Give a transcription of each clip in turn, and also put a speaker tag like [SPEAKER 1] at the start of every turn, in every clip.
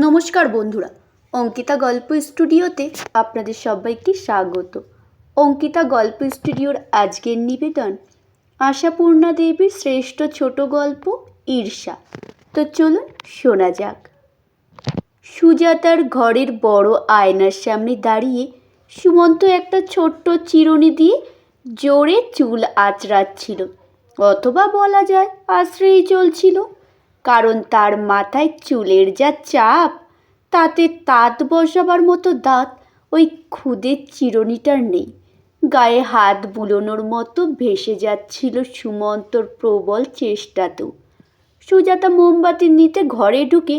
[SPEAKER 1] নমস্কার বন্ধুরা, অঙ্কিতা গল্প স্টুডিওতে আপনাদের সবাইকে স্বাগত। অঙ্কিতা গল্প স্টুডিওর আজকের নিবেদন আশাপূর্ণা দেবীর শ্রেষ্ঠ ছোট গল্প ঈর্ষা। তো চলুন শোনা যাক। সুজাতার ঘরের বড় আয়নার সামনে দাঁড়িয়ে সুমন্ত একটা ছোট্ট চিরুনি দিয়ে জোরে চুল আঁচড়াচ্ছিল, অথবা বলা যায় আশ্রয়ই চলছিল। কারণ তার মাথায় চুলের যা চাপ, তাতে তাঁত বসাবার মতো দাঁত ওই খুদের চিরুনিটার নেই। গায়ে হাত বুলোনোর মতো ভেসে যাচ্ছিল সুমন্তর প্রবল চেষ্টাতেও। সুজাতা মোমবাতি নিতে ঘরে ঢুকে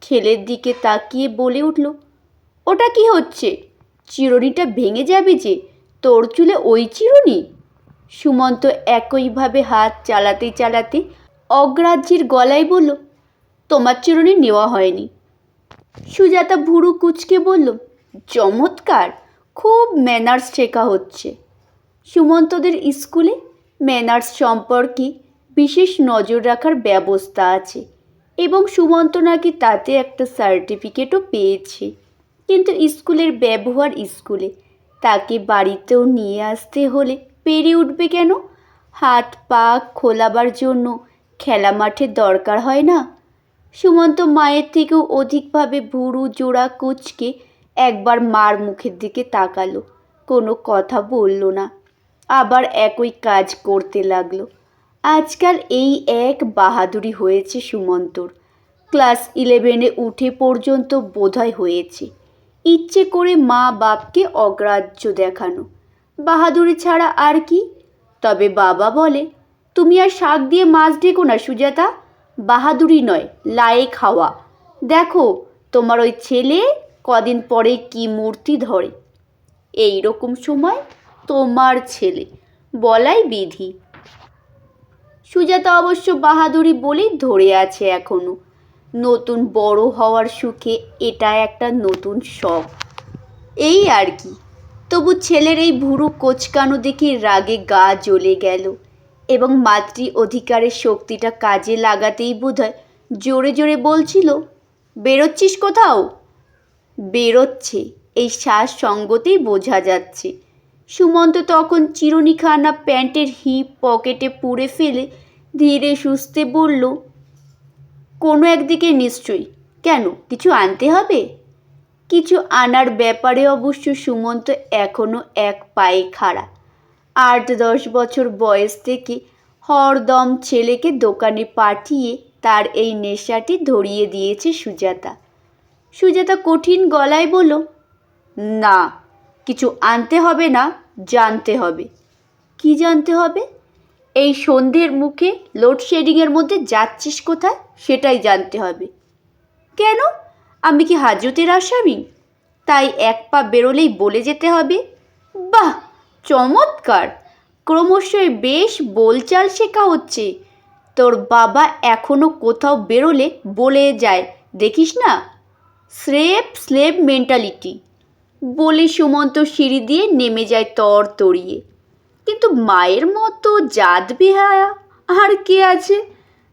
[SPEAKER 1] ছেলের দিকে তাকিয়ে বলে উঠল, ওটা কি হচ্ছে? চিরুনিটা ভেঙে যাবে যে, তোর চুলে ওই চিরুনি? সুমন্ত একইভাবে হাত চালাতে চালাতে অগ্রাহ্যের গলায় বলল, তোমার চিরুনি নেওয়া হয়নি। সুজাতা ভুরু কুঁচকে বলল, চমৎকার, খুব ম্যানার্স শেখা হচ্ছে। সুমন্তদের স্কুলে ম্যানার্স সম্পর্কে বিশেষ নজর রাখার ব্যবস্থা আছে এবং সুমন্ত নাকি তাতে একটা সার্টিফিকেটও পেয়েছে। কিন্তু স্কুলের ব্যবহার স্কুলে, তাকে বাড়িতেও নিয়ে আসতে হলে পেরে উঠবে কেন? হাত পা খোলাবার জন্য খেলা মাঠের দরকার হয় না? সুমন্ত মায়ের থেকেও অধিকভাবে ভুরু জোড়া কুঁচকে একবার মার মুখের দিকে তাকালো, কোনো কথা বলল না। আবার একই কাজ করতে লাগলো। আজকাল এই এক বাহাদুরি হয়েছে সুমন্তর। ক্লাস 11-এ উঠে পর্যন্ত বোধহয় হয়েছে ইচ্ছে করে মা বাপকে অগ্রাহ্য দেখানো। বাহাদুরি ছাড়া আর কি? তবে বাবা বলে, তুমি আর শাক দিয়ে মাছ ঢেকো না সুজাতা, বাহাদুরি নয়, লায়েক হাওয়া। দেখো তোমার ওই ছেলে কদিন পরে কি মূর্তি ধরে। এই রকম সময় তোমার ছেলে বলাই বিধি। সুজাতা অবশ্য বাহাদুরি বলেই ধরে আছে এখনো। নতুন বড় হওয়ার সুখে এটা একটা নতুন শখ, এই আর কি। তবু ছেলের এই ভুরু কোচকানো দেখে রাগে গা জ্বলে গেল এবং মাতৃ অধিকারের শক্তিটা কাজে লাগাতেই বোধহয় জোরে জোরে বলছিল, বেরোচ্ছিস কোথাও? বেরোচ্ছে, এই শ্বাস সঙ্গতেই বোঝা যাচ্ছে। সুমন্ত তখন চিরুনিখানা প্যান্টের হিপ পকেটে পুরে ফেলে ধীরে সুস্থে বলল, কোনো একদিকে নিশ্চয়ই। কেন, কিছু আনতে হবে? কিছু আনার ব্যাপারে অবশ্য সুমন্ত এখনও এক পায়ে খাড়া। 8-10 বছর বয়স থেকে হরদম ছেলেকে দোকানে পাঠিয়ে তার এই নেশাটি ধরিয়ে দিয়েছে সুজাতা। সুজাতা কঠিন গলায় বলল, না, কিছু আনতে হবে না, জানতে হবে। কি জানতে হবে? এই সন্ধ্যের মুখে লোডশেডিংয়ের মধ্যে যাচ্ছিস কোথায়, সেটাই জানতে হবে। কেন, আমি কি হাজতের আসামি? তাই এক পা বেরোলেই বলে যেতে হবে? বাহ, চমৎকার, ক্রমশই বেশ বোলচাল শেখা হচ্ছে। তোর বাবা এখনও কোথাও বেরোলে বলে যায়, দেখিস না, স্লেভ মেন্টালিটি। বলে সুমন্ত সিঁড়ি দিয়ে নেমে যায় তড়িয়ে। কিন্তু মায়ের মতো জাত বেহায়া আর কে আছে?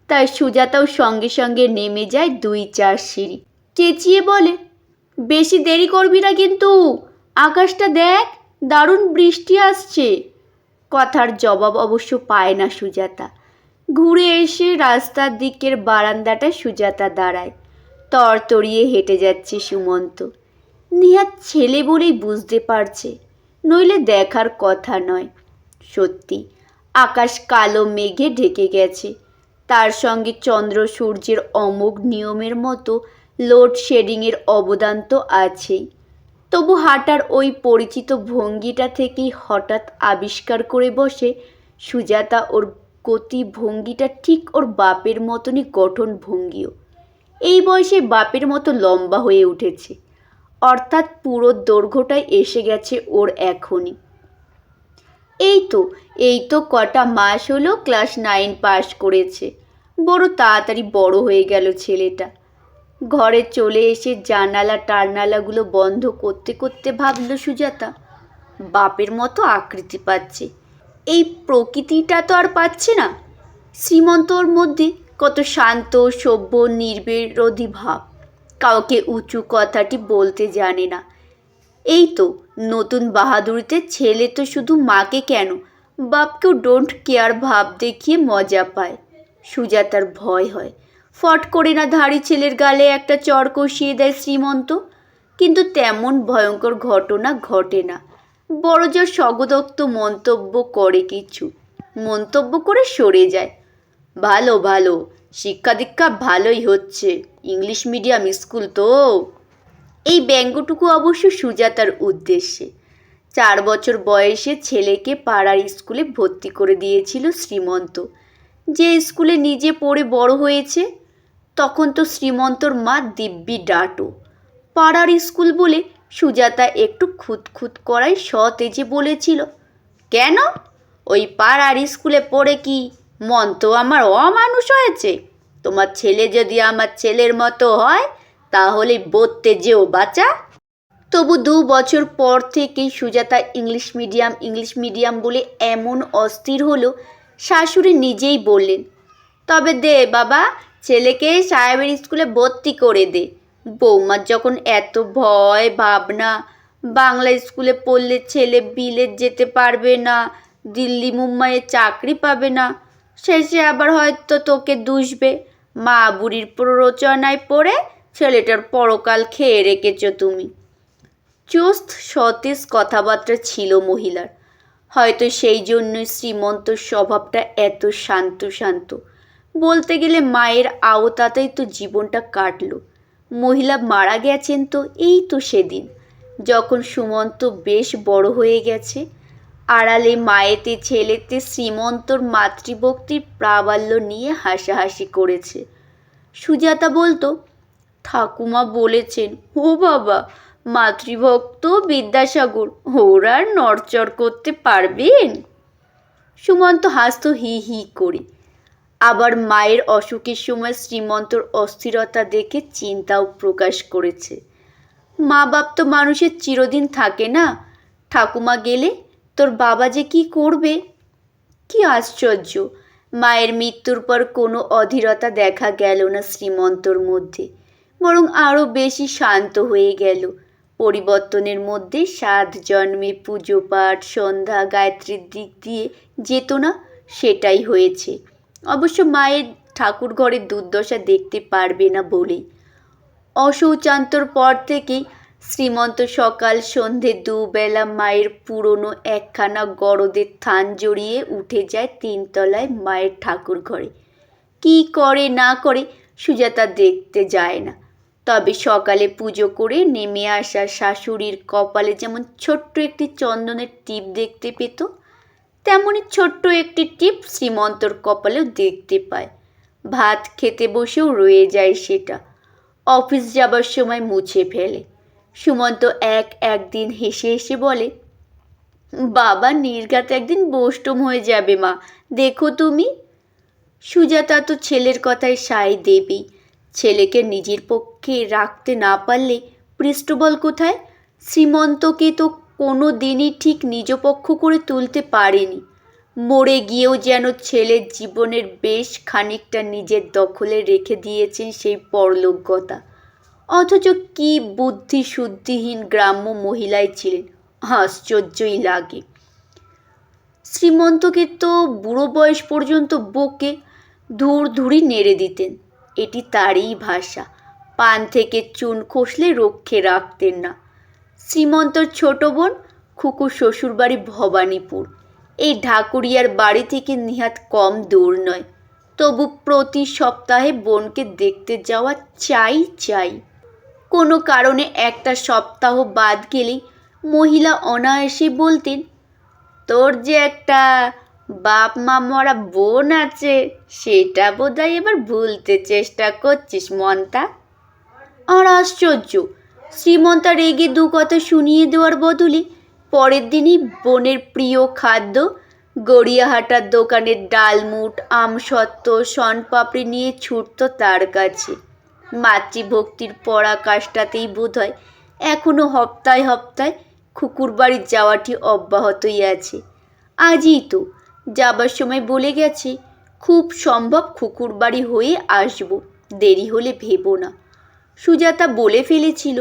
[SPEAKER 1] তাই সুজাতাও সঙ্গে সঙ্গে নেমে যায় 2-4 সিঁড়ি। চেঁচিয়ে বলে, বেশি দেরি করবি না কিন্তু, আকাশটা দেখ, দারুণ বৃষ্টি আসছে। কথার জবাব অবশ্য পায় না সুজাতা। ঘুরে এসে রাস্তার দিকের বারান্দাটায় সুজাতা দাঁড়ায়। তড়িয়ে হেঁটে যাচ্ছে সুমন্ত। নেহাত ছেলে বলেই বুঝতে পারছে, নইলে দেখার কথা নয়। সত্যি আকাশ কালো মেঘে ঢেকে গেছে। তার সঙ্গে চন্দ্র সূর্যের অমোঘ নিয়মের মতো লোডশেডিংয়ের অবদান তো আছেই। তবু হাঁটার ওই পরিচিত ভঙ্গিটা থেকেই হঠাৎ আবিষ্কার করে বসে সুজাতা ওর গতি ভঙ্গিটা ঠিক ওর বাপের মতনই গঠন ভঙ্গিও। এই বয়সে বাপের মতো লম্বা হয়ে উঠেছে, অর্থাৎ পুরো দৈর্ঘ্যটাই এসে গেছে ওর এখনই। এই তো কটা মাস হলো ক্লাস 9 পাস করেছে। বড় তাড়াতাড়ি বড় হয়ে গেল ছেলেটা। ঘরে চলে এসে জানালা টারনালাগুলো বন্ধ করতে করতে ভাবল সুজাতা, বাপের মতো আকৃতি পাচ্ছে, এই প্রকৃতিটা তো আর পাচ্ছে না। শ্রীমন্তর মধ্যে কত শান্ত, সভ্য, নির্বিরোধী ভাব, কাউকে উঁচু কথাটি বলতে জানে না। এই তো নতুন বাহাদুরিতে ছেলে তো শুধু মাকে কেন, বাপকেও ডোন্ট কেয়ার ভাব দেখিয়ে মজা পায়। সুজাতার ভয় হয় ফট করে না ধাড়ি ছেলের গালে একটা চড় কষিয়ে দেয় শ্রীমন্ত। কিন্তু তেমন ভয়ঙ্কর ঘটনা ঘটে না। বড়জোর স্বগতোক্ত মন্তব্য করে কিছু, মন্তব্য করে সরে যায়। ভালো ভালো, শিক্ষা দীক্ষা ভালোই হচ্ছে, ইংলিশ মিডিয়াম স্কুল তো। এই ব্যঙ্গটুকু অবশ্য সুজাতার উদ্দেশ্যে। 4 বছর বয়সে ছেলেকে পাড়ার স্কুলে ভর্তি করে দিয়েছিল শ্রীমন্ত, যে স্কুলে নিজে পড়ে বড় হয়েছে। তখন তো শ্রীমন্তর মা দিব্যি ডাঁটো। পাড়ার স্কুল বলে সুজাতা একটু খুঁতখুত করায় সতেজে বলেছিল, কেন, ওই পাড়ার স্কুলে পড়ে কি মন তো আমার অমানুষ হয়েছে? তোমার ছেলে যদি আমার ছেলের মতো হয় তাহলে বলতে যেও বাচ্চা। তবু 2 বছর পর থেকেই সুজাতা ইংলিশ মিডিয়াম বলে এমন অস্থির হলো, শাশুড়ি নিজেই বললেন, তবে দে বাবা, ছেলেকে সাহেবের স্কুলে ভর্তি করে দে। বৌমার যখন এত ভয় ভাবনা, বাংলা স্কুলে পড়লে ছেলে বিলেত যেতে পারবে না, দিল্লি মুম্বাইয়ে চাকরি পাবে না, শেষে আবার হয়তো তোকে দুষবে। মা বুড়ির প্ররোচনায় পড়ে ছেলেটার পরকাল খেয়ে রেখেছ তুমি। চুস্ত সতেজ কথাবার্তা ছিল মহিলার। হয়তো সেই জন্যই শ্রীমন্তর স্বভাবটা এত শান্ত শান্ত। বলতে গেলে মায়ের আওতাতেই তো জীবনটা কাটল। মহিলা মারা গেছেন তো এই তো সেদিন, যখন সুমন্ত বেশ বড় হয়ে গেছে। আড়ালে মায়েতে ছেলেতে শ্রীমন্তর মাতৃভক্তির প্রাবল্য নিয়ে হাসাহাসি করেছে। সুজাতা বলতো, ঠাকুমা বলেছেন, ও বাবা, মাতৃভক্ত বিদ্যাসাগর, ওরা আর নড়চড় করতে পারবেন? সুমন্ত হাসত হি হি করে। আবার মায়ের অসুখের সময় শ্রীমন্তর অস্থিরতা দেখে চিন্তাও প্রকাশ করেছে। মা বাপ তো মানুষের চিরদিন থাকে না, ঠাকুমা গেলে তোর বাবা যে কি করবে। কি আশ্চর্য, মায়ের মৃত্যুর পর কোনো অধীরতা দেখা গেল না শ্রীমন্তর মধ্যে, বরং আরও বেশি শান্ত হয়ে গেল। পরিবর্তনের মধ্যে 7 জন্মে পুজো পাঠ সন্ধ্যা গায়ত্রীর দিক দিয়ে যেত না, সেটাই হয়েছে। অবশ্য মায়ের ঠাকুর ঘরের দুর্দশা দেখতে পারবে না বলেই। অশৌচান্তর পর থেকেই শ্রীমন্ত সকাল সন্ধে দুবেলা মায়ের পুরনো একখানা গরদের থান জড়িয়ে উঠে যায় 3 তলায় মায়ের ঠাকুর ঘরে। কি করে না করে সুজাতা দেখতে যায় না। তবে সকালে পুজো করে নেমে আসা শাশুড়ির কপালে যেমন ছোট্ট একটি চন্দনের টিপ দেখতে পেত, তেমনই ছোট্ট একটি টিপ শ্রীমন্তর কপালেও দেখতে পায়। ভাত খেতে বসেও রয়ে যায় সেটা। অফিস যাবার সময় মুছে ফেলে। সুমন্ত একদিন হেসে হেসে বলে, বাবা নির্ঘাত একদিন বোস্টম হয়ে যাবে মা, দেখো তুমি। সুজাতা তো ছেলের কথায় সায় দেবেই। ছেলেকে নিজের পক্ষে রাখতে না পারলে পৃষ্ঠবল কোথায়? শ্রীমন্তকে তো কোনো দিনই ঠিক নিজ পক্ষ করে তুলতে পারেনি। মরে গিয়েও যেন ছেলের জীবনের বেশ খানিকটা নিজের দখলে রেখে দিয়েছেন সেই পরলোকগতা। অথচ কি বুদ্ধি শুদ্ধিহীন গ্রাম্য মহিলাই ছিলেন, আশ্চর্যই লাগে। শ্রীমন্তকে তো বুড়ো বয়স পর্যন্ত বকে ধুরি নেড়ে দিতেন, এটি তারই ভাষা। পান থেকে চুন খসলে রক্ষে রাখতেন না। শ্রীমন্তর ছোট বোন খুকুর শ্বশুরবাড়ি ভবানীপুর, এই ঢাকুরিয়ার বাড়ি থেকে নিহাত কম দূর নয়। তবু প্রতি সপ্তাহে বোনকে দেখতে যাওয়া চাই। কোনো কারণে একটা সপ্তাহ বাদ গেলেই মহিলা অনায়াসে বলতেন, তোর যে একটা বাপ মা মরা বোন আছে, সেটা বোধহয় এবার ভুলতে চেষ্টা করছিস মন্তা। আর আশ্চর্য, শ্রীমন্তা রেগে 2 কথা শুনিয়ে দেওয়ার বদলে পরের দিনই বোনের প্রিয় খাদ্য গড়িয়াহাটার দোকানের ডালমুট আমসত্ত্ব শনপাপড়ি নিয়ে ছুটত তার কাছে। মাতৃভক্তির পরাকাষ্ঠাতেই বোধহয় এখনও হপ্তায় খুকুর বাড়ি যাওয়াটি অব্যাহতই আছে। আজই তো যাবার সময় বলে গেছে, খুব সম্ভব খুকুর বাড়ি হয়ে আসব, দেরি হলে ভেবো না। সুজাতা বলে ফেলেছিল,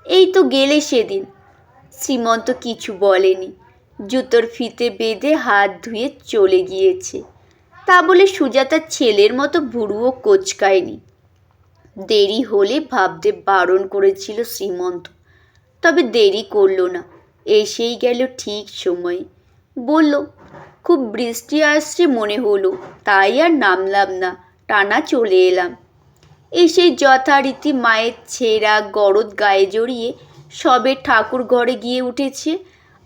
[SPEAKER 1] এই তো গেলে সেদিন। শ্রীমন্ত কিছু বলেনি, জুতোর ফিতে বেঁধে হাত ধুয়ে চলে গিয়েছে। তা বলে সুজাতা ছেলের মতো ভুরুও কোঁচকায়নি। দেরি হলে ভাবতে বারণ করেছিল শ্রীমন্ত, তবে দেরি করল না, এসেই গেল ঠিক সময়ে। বলল, খুব বৃষ্টি আসছে মনে হলো, তাই আর নামলাম না, টানা চলে এলাম। এসেই যথারীতি মায়ের ছেঁড়া গরদ গায়ে জড়িয়ে সবে ঠাকুর ঘরে গিয়ে উঠেছে,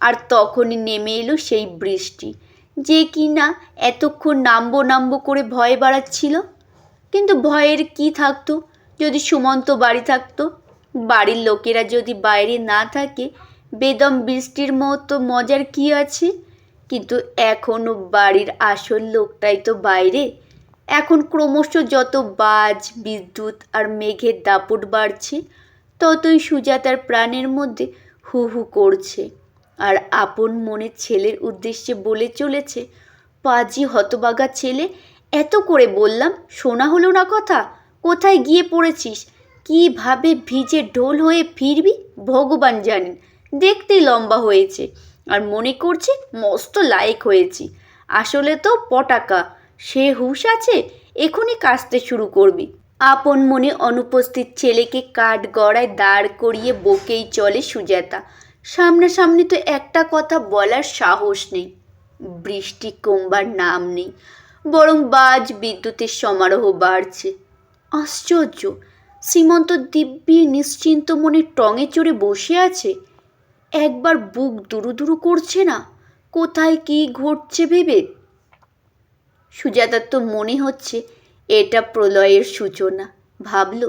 [SPEAKER 1] আর তখনই নেমে এলো সেই বৃষ্টি, যে কিনা এতক্ষণ নামবো নামবো করে ভয় বাড়াচ্ছিল। কিন্তু ভয়ের কি থাকতো যদি সুমন্ত বাড়ি থাকতো? বাড়ির লোকেরা যদি বাইরে না থাকে, বেদম বৃষ্টির মতো মজার কি আছে? কিন্তু এখনও বাড়ির আসল লোকটাই তো বাইরে। এখন ক্রমশ যত বাজ, বিদ্যুৎ আর মেঘের দাপট বাড়ছে, ততই সুজাতার প্রাণের মধ্যে হু হু করছে। আর আপন মনের ছেলের উদ্দেশ্যে বলে চলেছে, পাজি হতবাগা ছেলে, এত করে বললাম, শোনা হলো না কথা? কোথায় গিয়ে পড়েছিস? কীভাবে ভিজে ঢোল হয়ে ফিরবি ভগবান জানেন। দেখতেই লম্বা হয়েছে, আর মনে করছে মস্ত লায়েক হয়েছি। আসলে তো পটাকা। সে হুঁশ আছে, এখনই কাশতে শুরু করবি। আপন মনে অনুপস্থিত ছেলেকে কাঠ গড়ায় দাঁড় করিয়ে বকেই চলে সুজাতা। সামনাসামনি তো একটা কথা বলার সাহস নেই। বৃষ্টি কমবার নাম নেই, বরং বাজ বিদ্যুতের সমারোহ বাড়ছে। আশ্চর্য, শ্রীমন্ত দিব্যি নিশ্চিন্ত মনে টঙে চড়ে বসে আছে। একবার বুক দুরু দুরু করছে না, কোথায় কি ঘটছে ভেবে। সুজাতার তো মনে হচ্ছে এটা প্রলয়ের সূচনা। ভাবল,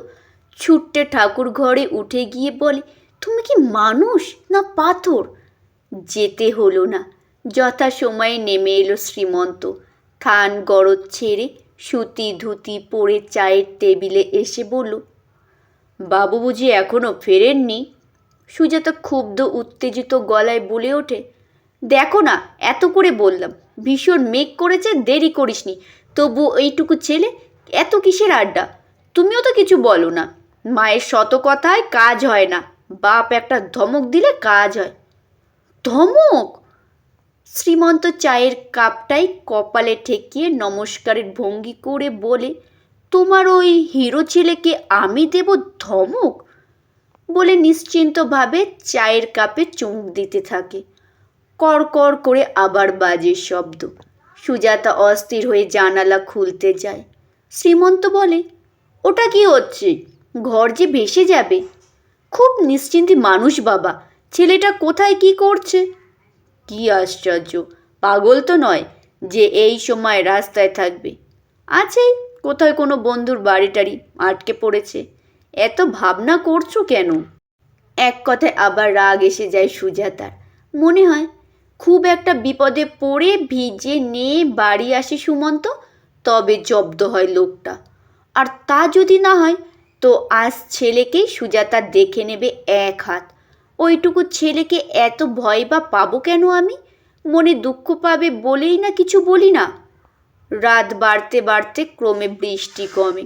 [SPEAKER 1] ছুট্টে ঠাকুর ঘরে উঠে গিয়ে বলে, তুমি কি মানুষ না পাথর? যেতে হলো না। যথাসময়ে নেমে এলো শ্রীমন্ত। থান গরদ ছেড়ে সুতি ধুতি পরে চায়ের টেবিলে এসে বলল, বাবু বুঝি এখনও ফেরেননি? সুজাতা ক্ষুব্ধ উত্তেজিত গলায় বলে ওঠে, দেখো না, এত করে বললাম, ভীষণ মেঘ করেছে, দেরি করিসনি, তবু এইটুকু ছেলে, এত কিসের আড্ডা? তুমিও তো কিছু বলো না। মায়ের শত কথায় কাজ হয় না, বাপ একটা ধমক দিলে কাজ হয়। ধমক? শ্রীমন্ত চায়ের কাপটাই কপালে ঠেকিয়ে নমস্কারের ভঙ্গি করে বলে, তোমার ওই হিরো ছেলেকে আমি দেব ধমক? বলে নিশ্চিন্তভাবে চায়ের কাপে চুমুক দিতে থাকে। কড়কড় করে আবার বাজে শব্দ। সুজাতা অস্থির হয়ে জানালা খুলতে যায়। শ্রীমন্ত বলে, ওটা কি হচ্ছে? ঘর যে ভেসে যাবে। খুব নিশ্চিন্তি মানুষ বাবা, ছেলেটা কোথায় কি করছে? কি আশ্চর্য, পাগল তো নয় যে এই সময় রাস্তায় থাকবে। আছেই কোথায় কোনো বন্ধুর বাড়িটারি আটকে পড়েছে। এত ভাবনা করছো কেন? এক কথায় আবার রাগ এসে যায় সুজাতার। মনে হয় খুব একটা বিপদে পড়ে ভিজে নিয়ে বাড়ি আসে সুমন্ত, তবে জব্দ হয় লোকটা। আর তা যদি না হয়, তো আজ ছেলেকেই সুজাতা দেখে নেবে এক হাত। ওইটুকু ছেলেকে এত ভয় বা পাবো কেন আমি? মনে দুঃখ পাবে বলেই না কিছু বলি না। রাত বাড়তে বাড়তে ক্রমে বৃষ্টি কমে।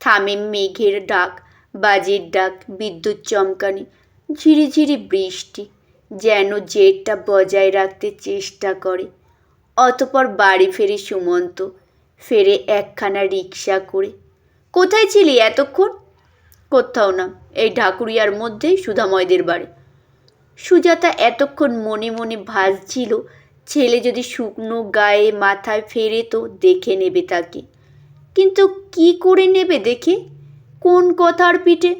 [SPEAKER 1] থামে মেঘের ডাক, বাজির ডাক, বিদ্যুৎ চমকানি, ঝিরিঝিরি বৃষ্টি যেন জেরটা বজায় রাখতে চেষ্টা করে। অতপর বাড়ি ফেরে সুমন্ত, ফেরে একখানা রিকশা করে। কোথায় ছিলি এতক্ষণ? কোথাও না, এই ঢাকুরিয়ার মধ্যেই সুধাময়দের বাড়ি। সুজাতা এতক্ষণ মনে মনে ভাসছিল, ছেলে যদি শুকনো গায়ে মাথায় ফেরে তো দেখে নেবে তাকে। কিন্তু কি করে নেবে দেখে? কোন কথার পিঠে?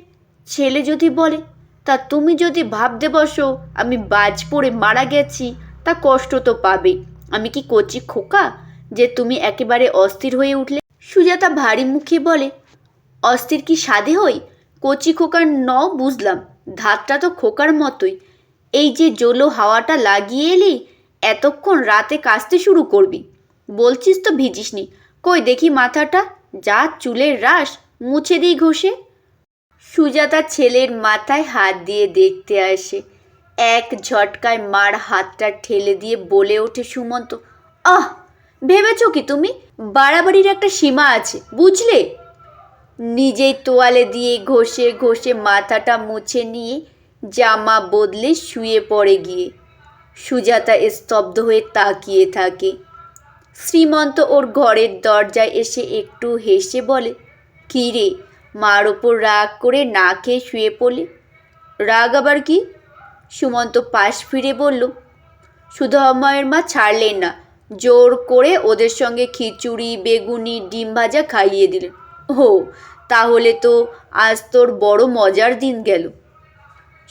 [SPEAKER 1] ছেলে যদি বলে, তা তুমি যদি ভাবতে বসো আমি বাজ পড়ে মারা গেছি, তা কষ্ট তো পাবে। আমি কি কচি খোকা যে তুমি একেবারে অস্থির হয়ে উঠলে? সুজাতা ভারী মুখে বলে, অস্থির কি সাধে হই? কচি খোকার নও বুঝলাম, ধাতটা তো খোকার মতোই। এই যে জলো হাওয়াটা লাগিয়ে এলি, এতক্ষণ রাতে কাশতে শুরু করবি। বলছিস তো ভিজিসনি, কই দেখি মাথাটা, যা চুলের রাশ, মুছে দিই ঘষে। সুজাতা ছেলের মাথায় হাত দিয়ে দেখতে আসে। এক ঝটকায় মার হাতটা ঠেলে দিয়ে বলে ওঠে সুমন্ত, আহ, ভেবেছ কি তুমি? বাড়াবাড়ির একটা সীমা আছে, বুঝলে? নিজেই তোয়ালে দিয়ে ঘষে ঘষে মাথাটা মুছে নিয়ে জামা বদলে শুয়ে পড়ে গিয়ে। সুজাতা স্তব্ধ হয়ে তাকিয়ে থাকে। শ্রীমন্ত ওর ঘরের দরজায় এসে একটু হেসে বলে, কী রে, মার ওপর রাগ করে না খেয়ে শুয়ে পড়লে? রাগ আবার কি? সুমন্ত পাশ ফিরে বলল, সুধাময়ের মা ছাড়লেন না, জোর করে ওদের সঙ্গে খিচুড়ি, বেগুনি, ডিম ভাজা খাইয়ে দিলেন। ও, তাহলে তো আজ তোর বড় মজার দিন গেল।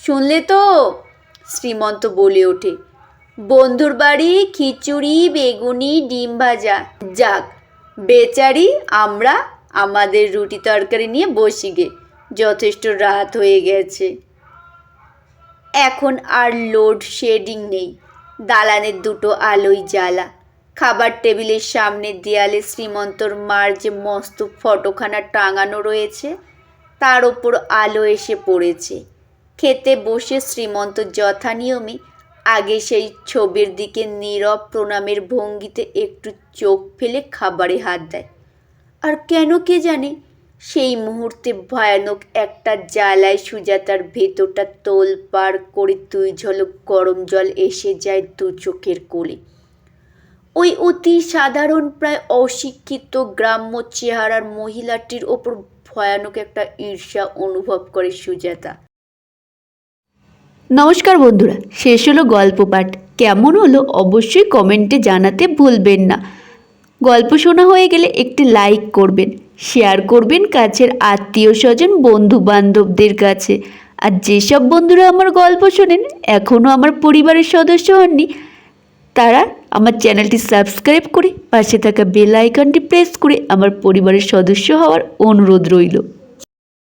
[SPEAKER 1] শুনলে তো? শ্রীমন্ত বলে ওঠে, বন্ধুর বাড়ি খিচুড়ি, বেগুনি, ডিম ভাজা। যাক, বেচারি আমরা আমাদের রুটি তরকারি নিয়ে বসি গে, যথেষ্ট রাত হয়ে গেছে। এখন আর লোডশেডিং নেই, দালানের দুটো আলোই জ্বালা। খাবার টেবিলের সামনের দেয়ালে শ্রীমন্তর মার যে মস্ত ফটোখানা টাঙানো রয়েছে তার ওপর আলো এসে পড়েছে। খেতে বসে শ্রীমন্ত যথানিয়মে আগে সেই ছবির দিকে নীরব প্রণামের ভঙ্গিতে একটু চোখ ফেলে খাবারে হাত দেয়। আর কেন কে জানে সেই মুহূর্তে ভয়ানক একটা জ্বালায় সুজাতার ভেতরটা তোলপাড় করে দুই ঝলক গরম জল এসে যায় দু চোখের কোলে। ওই অতি সাধারণ প্রায় অশিক্ষিত গ্রাম্য চেহারার মহিলাটির ওপর ভয়ানক একটা ঈর্ষা অনুভব করে সুজাতা। নমস্কার বন্ধুরা, শেষ হলো গল্প পাঠ। কেমন হলো অবশ্যই কমেন্টে জানাতে ভুলবেন না। গল্প শোনা হয়ে গেলে একটি লাইক করবেন, শেয়ার করবেন কাছের আত্মীয় স্বজন, বন্ধু বান্ধবদের কাছে। আর যেসব বন্ধুরা আমার গল্প শোনেন এখনও আমার পরিবারের সদস্য হননি, তারা আমার চ্যানেলটি সাবস্ক্রাইব করে পাশে থাকা বেল আইকনটি প্রেস করে আমার পরিবারের সদস্য হওয়ার অনুরোধ রইল।